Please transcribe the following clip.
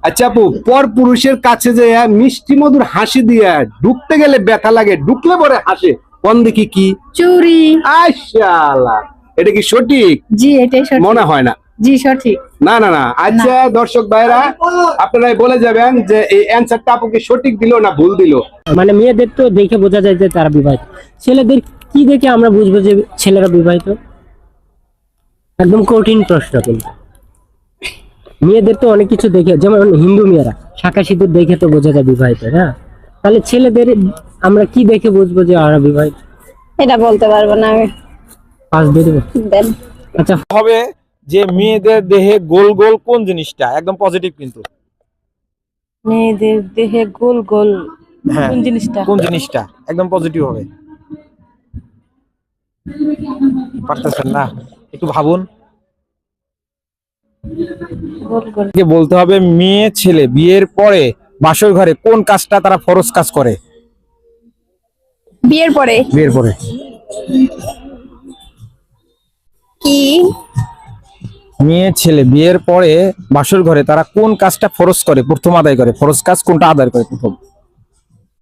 আচ্ছা আপু, পর পুরুষের কাছে যে মিষ্টি মধুর হাসি দিয়ে ঢুকতে গেলে ব্যথা লাগে, ঢুকলে পরে হাসে, কোন দেখি কি? চুরি। আশাআল্লাহ, এটা কি সঠিক? জি, এটাই সঠিক। মনে হয় না। জি, সঠিক। না না না। আচ্ছা দর্শক ভাইরা, আপনারাই বলে যাবেন যে এই অ্যানসারটা আপুকে সঠিক দিল না ভুল দিল। মানে মেয়েদের তো দেখে বোঝা যায় যে তারা বিবাহিত, ছেলেদের কি দেখে আমরা বুঝবো যে ছেলেরা বিবাহিত? একদম কঠিন প্রশ্ন। কিন্তু মেয়েদের তো অনেক কিছু দেখে, যেমন হিন্দু মেয়েরা শাঁখা সিঁদুর দেখে তো বোঝা যায় বিবাহিত, হ্যাঁ? তাহলে ছেলেদের আমরা কি দেখে বুঝবো যে ওরা বিবাহিত? এটা বলতে পারবো না আমি। পাস দিয়ে দেবো। দেন। আচ্ছা, হবে যে মেয়েদের দেহে গোল গোল কোন জিনিসটা? একদম পজিটিভ কিন্তু। মেয়েদের দেহে গোল গোল হ্যাঁ, কোন জিনিসটা? কোন জিনিসটা একদম পজিটিভ হবে? পারতেছেন না, একটু ভাবুন। গোল গোল বলতে হবে মেয়ে ছেলে বিয়ের পরে বাসর ঘরে কোন কাজটা তারা ফরজ কাজ করে? বিয়ের পরে বিয়ের পরে কি? মেয়ে ছেলে বিয়ের পরে বাসর ঘরে তারা কোন কাজটা ফরজ করে, প্রথম আদায় করে? ফরজ কাজ কোনটা আদায় করে প্রথম?